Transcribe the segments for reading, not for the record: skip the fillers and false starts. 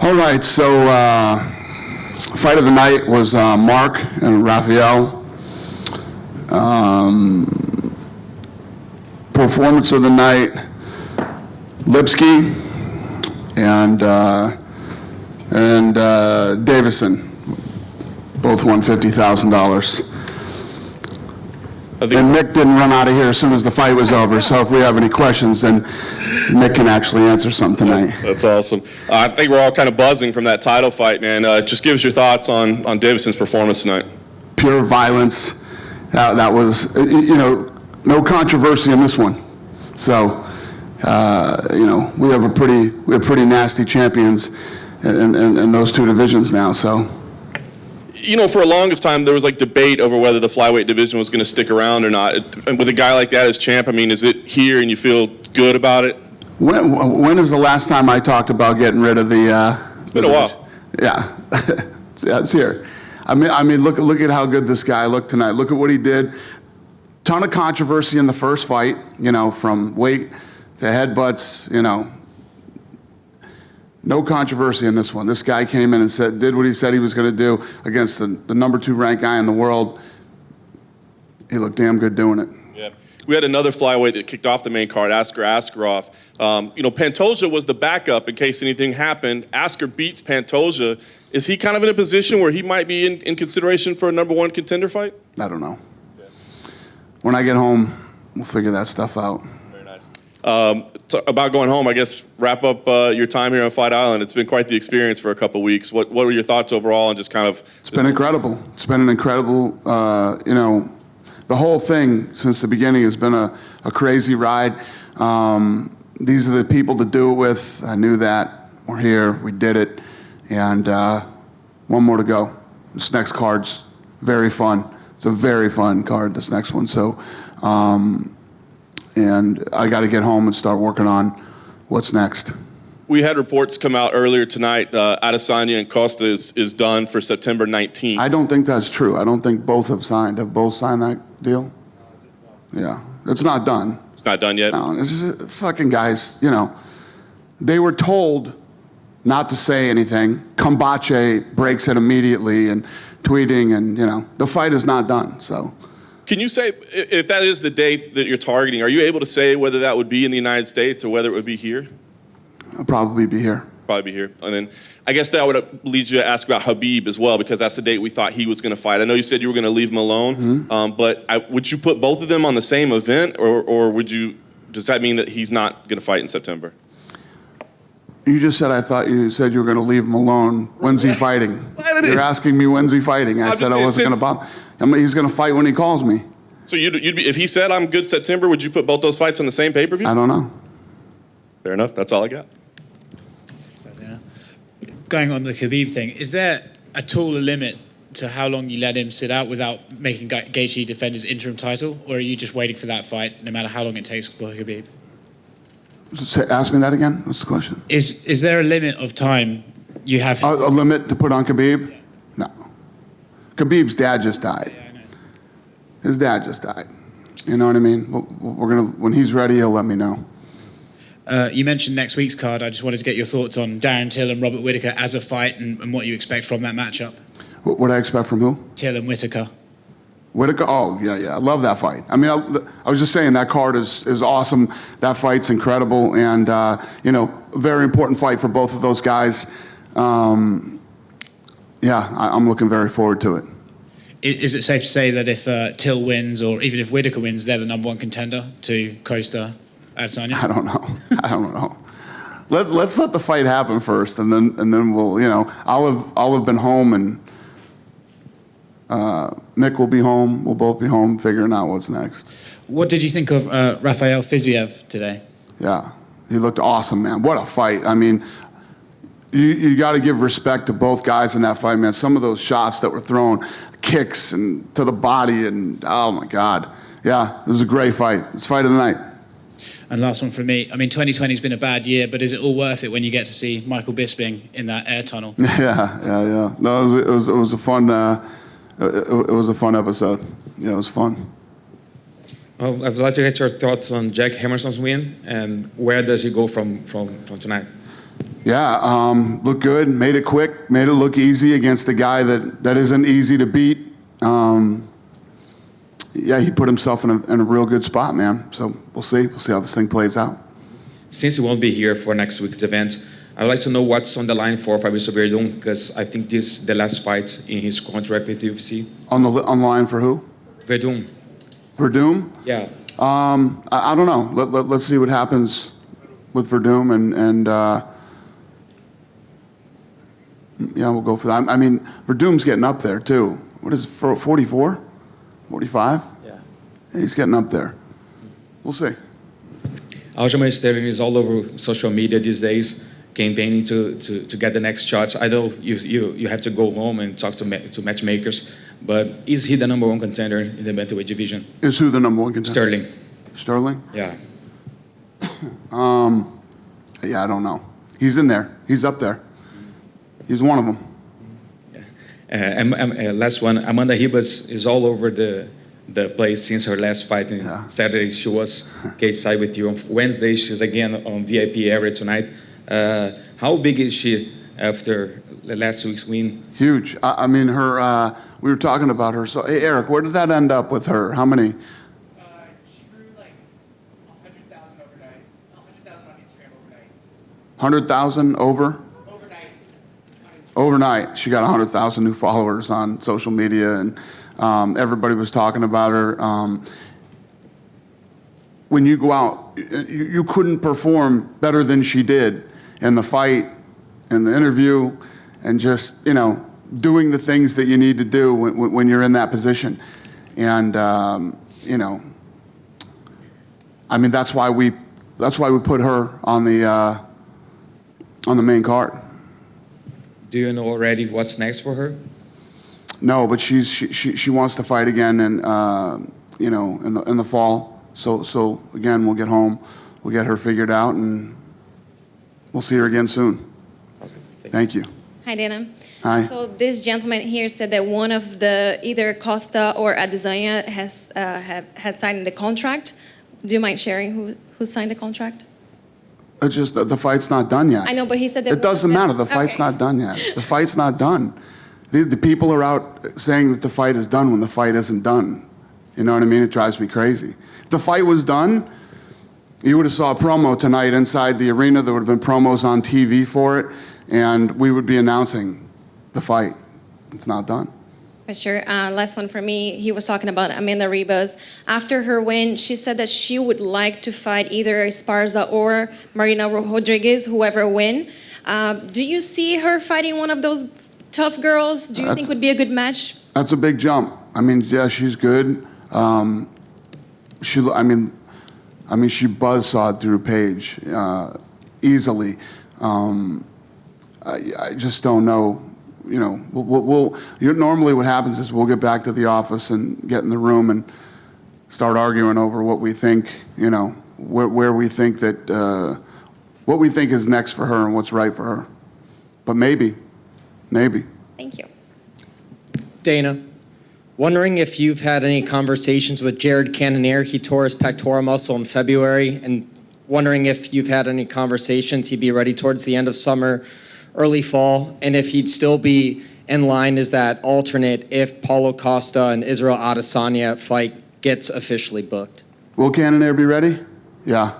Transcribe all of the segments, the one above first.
All right, so fight of the night was Mark and Rafael. Performance of the night, Lipsky and Davison. Both won $50,000. And Mick didn't run out of here as soon as the fight was over, so if we have any questions, then Mick can actually answer some tonight. That's awesome. I think we're all kind of buzzing from that title fight, man. Just give us your thoughts on Davison's performance tonight. Pure violence. That was, no controversy in this one. So, we have pretty nasty champions in those two divisions now, so. For a longest time, there was debate over whether the flyweight division was going to stick around or not. And with a guy like that as champ, is it here and you feel good about it? When is the last time I talked about getting rid of the? It's been a while. Yeah, it's here. Look at how good this guy looked tonight. Look at what he did. Ton of controversy in the first fight. From weight to headbutts. No controversy in this one. This guy came in and did what he said he was going to do against the number 2 ranked guy in the world. He looked damn good doing it. Yeah. We had another flyweight that kicked off the main card, Askar Askarov. Pantoja was the backup in case anything happened. Askar beats Pantoja. Is he kind of in a position where he might be in consideration for a number 1 contender fight? I don't know. Yeah. When I get home, we'll figure that stuff out. Very nice. About going home, I guess, wrap up your time here on Fight Island. It's been quite the experience for a couple of weeks. What were your thoughts overall and just kind of... It's been incredible. It's been an incredible, the whole thing since the beginning has been a crazy ride. These are the people to do it with. I knew that. We're here. We did it. And one more to go. This next card's very fun. It's a very fun card, this next one. So, and I got to get home and start working on what's next. We had reports come out earlier tonight. Adesanya and Costa is done for September 19th. I don't think that's true. I don't think both have signed. Have both signed that deal? Yeah. It's not done. It's not done yet? No, it's just, fucking guys, they were told not to say anything. Kambache breaks it immediately and tweeting and, the fight is not done, so. Can you say, if that is the date that you're targeting, are you able to say whether that would be in the United States or whether it would be here? I'll probably be here. Probably be here. And then I guess that would lead you to ask about Khabib as well, because that's the date we thought he was going to fight. I know you said you were going to leave him alone, but would you put both of them on the same event, or does that mean that he's not going to fight in September? You just said, I thought you said you were going to leave him alone. When's he fighting? You're asking me when's he fighting. I said I wasn't going to bother. He's going to fight when he calls me. So you'd be, if he said I'm good September, would you put both those fights on the same pay-per-view? I don't know. Fair enough. That's all I got. Going on the Khabib thing, is there at all a limit to how long you let him sit out without making Gaethje defend his interim title, or are you just waiting for that fight no matter how long it takes for Khabib? Ask me that again. What's the question? Is there a limit of time you have? A limit to put on Khabib? Yeah. No. Khabib's dad just died. Yeah, I know. His dad just died. You know what I mean? When he's ready, he'll let me know. You mentioned next week's card. I just wanted to get your thoughts on Darren Till and Robert Whittaker as a fight and what you expect from that matchup. What I expect from who? Till and Whittaker. Whittaker? Oh, yeah. I love that fight. I was just saying that card is awesome. That fight's incredible. And, a very important fight for both of those guys. I'm looking very forward to it. Is it safe to say that if Till wins, or even if Whittaker wins, they're the number 1 contender to Costa, Adesanya? I don't know. Let's let the fight happen first, and then we'll, I'll have been home, and Mick will be home. We'll both be home, figuring out what's next. What did you think of Rafael Fiziev today? Yeah, he looked awesome, man. What a fight! You got to give respect to both guys in that fight, man. Some of those shots that were thrown, kicks and to the body, and oh my God, yeah, it was a great fight. It's fight of the night. And last one from me. 2020's been a bad year, but is it all worth it when you get to see Michael Bisping in that air tunnel? Yeah. No, it was a fun. It was a fun episode. Yeah, it was fun. Well, I'd like to get your thoughts on Jack Hammerson's win, and where does he go from tonight? Yeah, looked good, made it quick, made it look easy against a guy that isn't easy to beat. Yeah, he put himself in a real good spot, man. So we'll see how this thing plays out. Since you won't be here for next week's event, I would like to know what's on the line for Fabrício Verdun, because I think this is the last fight in his contract with UFC. On the line for who? Verdun. Verdum? Yeah. I don't know. Let's see what happens with Verdum, and yeah, we'll go for that. I mean, Verdum's getting up there too. What is it, 44? 45? Yeah. He's getting up there. We'll see. Aljamain Sterling is all over social media these days, campaigning to get the next shots. I know you have to go home and talk to matchmakers, but is he the number one contender in the bantamweight division? Is who the number one contender? Sterling. Sterling? Yeah. Yeah, I don't know. He's in there. He's up there. He's one of them. Last one, Amanda Ribas is all over the place since her last fight. Yeah. Saturday she was cage side with you. On Wednesday she's again on VIP area tonight. How big is she after last week's win? Huge. I mean, her. We were talking about her. So, hey, Eric, where did that end up with her? How many? She grew like 100,000 overnight. 100,000 on Instagram overnight. 100,000 over? Overnight. Overnight, she got 100,000 new followers on social media, and everybody was talking about her. When you go out, you couldn't perform better than she did in the fight, in the interview, and just, doing the things that you need to do when you're in that position. And, I mean, that's why we put her on the main card. Do you know already what's next for her? No, but she wants to fight again, and in the fall. So again, we'll get home, we'll get her figured out, and we'll see her again soon. Thank you. Hi, Dana. Hi. So this gentleman here said that one of the either Costa or Adesanya had signed the contract. Do you mind sharing who signed the contract? It's just the fight's not done yet. I know, but he said that It doesn't matter. The fight's not done yet. The fight's not done. The people are out saying that the fight is done when the fight isn't done. You know what I mean? It drives me crazy. If the fight was done, you would have saw a promo tonight inside the arena. There would have been promos on TV for it, and we would be announcing the fight. It's not done. For sure. Last one for me. He was talking about Amanda Ribas. After her win, she said that she would like to fight either Esparza or Marina Rodriguez, whoever win. Do you see her fighting one of those tough girls? Do you think would be a good match? That's a big jump. I mean, yeah, she's good. She buzzsawed through Paige easily. I just don't know. Normally what happens is we'll get back to the office and get in the room and start arguing over what we think, where we think that, what we think is next for her and what's right for her. But maybe. Thank you. Dana, wondering if you've had any conversations with Jared Cannonier. He tore his pectoral muscle in February, and wondering if you've had any conversations. He'd be ready towards the end of summer, early fall, and if he'd still be in line as that alternate if Paulo Costa and Israel Adesanya fight gets officially booked. Will Cannonier be ready? Yeah.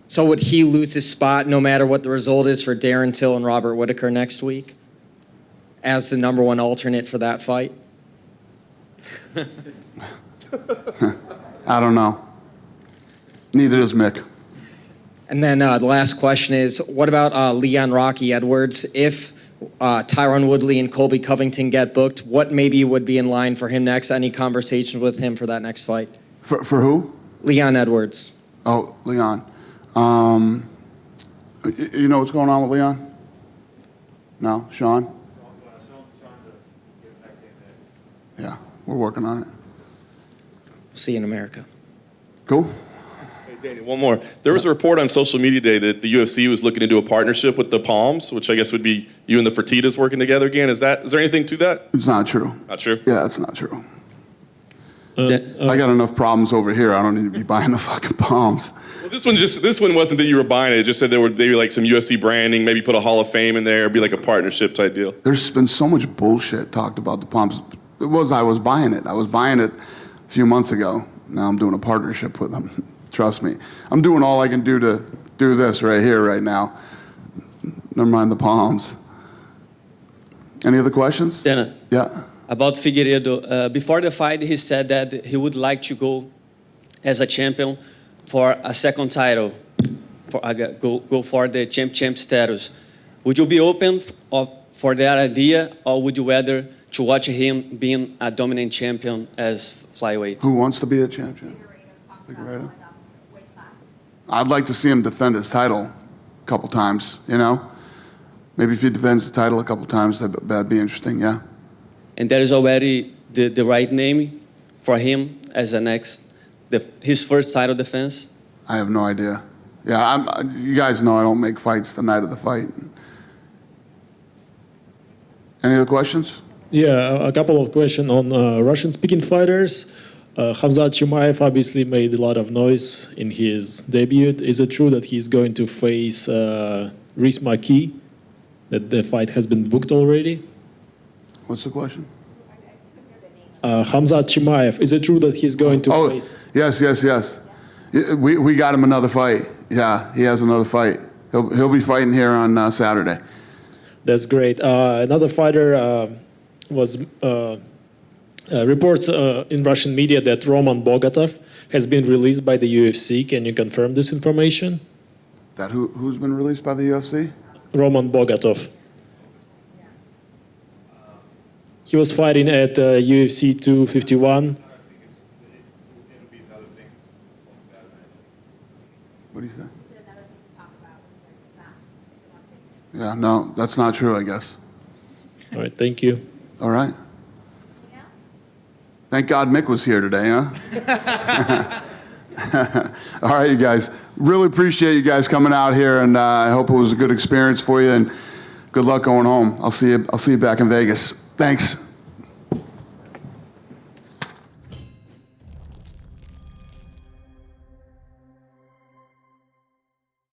So would he lose his spot no matter what the result is for Darren Till and Robert Whittaker next week as the number one alternate for that fight? I don't know. Neither does Mick. And then the last question is, what about Leon Rocky Edwards? If Tyron Woodley and Colby Covington get booked, what maybe would be in line for him next? Any conversations with him for that next fight? For who? Leon Edwards. Oh, Leon. You know what's going on with Leon? No? Sean? Yeah, we're working on it. See you in America. Cool. Hey, Danny, one more. There was a report on social media today that the UFC was looking to do a partnership with the Palms, which I guess would be you and the Fertittas working together again. Is there anything to that? It's not true. Not true? Yeah, it's not true. I got enough problems over here. I don't need to be buying the fucking Palms. Well, this one wasn't that you were buying it. It just said there were maybe like some UFC branding, maybe put a Hall of Fame in there, be like a partnership type deal. There's been so much bullshit talked about the Palms. I was buying it. I was buying it a few months ago. Now I'm doing a partnership with them. Trust me. I'm doing all I can do to do this right here, right now. Never mind the Palms. Any other questions? Dana, Yeah. about Figueiredo, before the fight, he said that he would like to go as a champion for a second title, go for the champ status. Would you be open for that idea, or would you rather to watch him being a dominant champion as flyweight? Who wants to be a champion? Figueiredo. I'd like to see him defend his title a couple times, you know? Maybe if he defends the title a couple times, that'd be interesting, yeah. And there is already the right name for him as his first title defense? I have no idea. Yeah, you guys know I don't make fights the night of the fight. Any other questions? Yeah, a couple of questions on Russian-speaking fighters. Khamzat Chimaev obviously made a lot of noise in his debut. Is it true that he's going to face Rhys Maki? That the fight has been booked already? What's the question? Khamzat Chimaev. Is it true that he's going to face? Yes. We got him another fight. Yeah, he has another fight. He'll be fighting here on Saturday. That's great. Another fighter was reports in Russian media that Roman Bogatov has been released by the UFC. Can you confirm this information? That who's been released by the UFC? Roman Bogatov. He was fighting at UFC 251. What do you say? Yeah, no, that's not true, I guess. All right, thank you. All right. Thank God Mick was here today, huh? All right, you guys. Really appreciate you guys coming out here, and I hope it was a good experience for you, and good luck going home. I'll see you back in Vegas. Thanks.